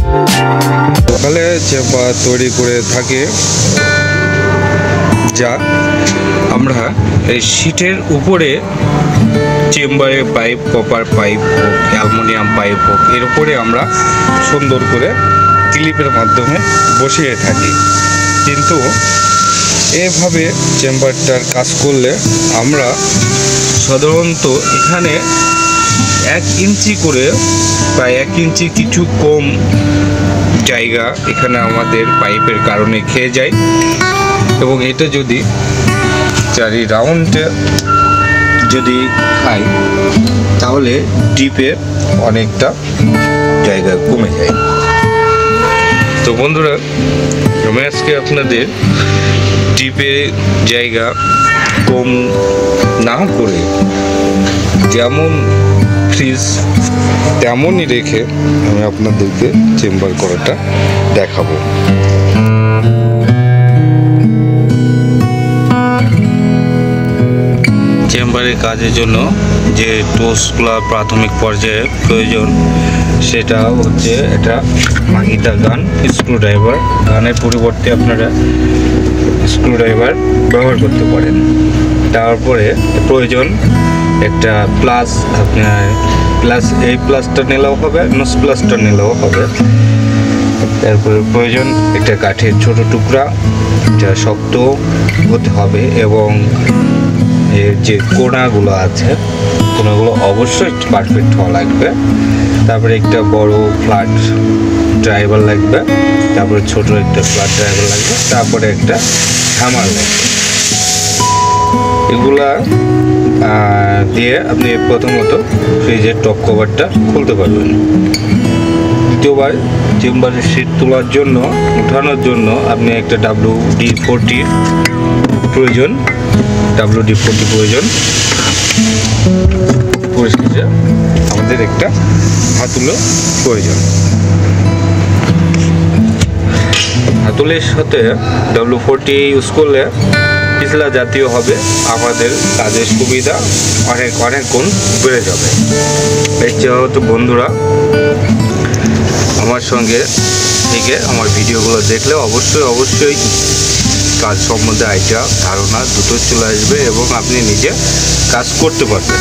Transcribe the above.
সকালে চেম্বার তৈরি করে থাকে, যা আমরা এই শীটের উপরে চেম্বারে পাইপ, কপার পাইপ হোক, অ্যালুমিনিয়াম পাইপ হোক, এর উপরে আমরা সুন্দর করে ক্লিপের মাধ্যমে বসিয়ে থাকি। কিন্তু এভাবে চেম্বারটার কাজ করলে আমরা সাধারণত এখানে 1 ইঞ্চি করে, প্রায় 1 ইঞ্চি কিছু কম জায়গা এখানে আমাদের পাইপের কারণে খেয়ে যায়, এবং এটা যদি চারি রাউন্ডে যদি খাই তাহলে ডিপে অনেকটা জায়গা কমে যায়। তো বন্ধুরা, আমি আজকে আপনাদের ডিপে জায়গা কম না করে যেমন ফ্রিজ তেমনই রেখে আমি আপনাদেরকে চেম্বার করাটা দেখাবো। চেম্বারের কাজের জন্য যে টুলসগুলো প্রাথমিক পর্যায়ে প্রয়োজন সেটা হচ্ছে এটা মাগিটা গান, স্ক্রুড্রাইভার। গানের পরিবর্তে আপনারা স্ক্রুড্রাইভার ব্যবহার করতে পারেন। তারপরে প্রয়োজন একটা প্লাস, আপনার প্লাস, এই প্লাসটা নিলেও হবে, নোস প্লাসটা নিলেও হবে। তারপরে প্রয়োজন একটা কাঠের ছোট টুকরা, যা শক্ত হতে হবে, এবং এর যে কোণাগুলো আছে কোণাগুলো অবশ্যই পারফেক্ট হওয়া লাগবে। তারপরে একটা বড় ফ্ল্যাট ড্রাইভার লাগবে, তারপরে ছোট একটা ফ্ল্যাট ড্রাইভার লাগবে, তারপরে একটা হ্যামার লাগবে। এগুলা দিয়ে আপনি প্রথমত ফ্রিজের টপ কভারটা খুলতে পারবেন। দ্বিতীয়বার চেম্বারের শীট তোলার জন্য, উঠানোর জন্য আপনি একটা WD-40 প্রয়োজন, WD-40 প্রয়োজন। পরিশেষে আমাদের একটা হাতুলো প্রয়োজন। হাতুলের সাথে WD-40 ইউজ করলে পিছলা জাতীয় হবে, আমাদের কাজের সুবিধা অনেক গুণ বেড়ে যাবে। এর যেহেতু বন্ধুরা আমার সঙ্গে থেকে আমার ভিডিওগুলো দেখলে অবশ্যই কাজ সম্বন্ধে আইডিয়া, ধারণা দুটো চলে আসবে এবং আপনি নিজে কাজ করতে পারবেন।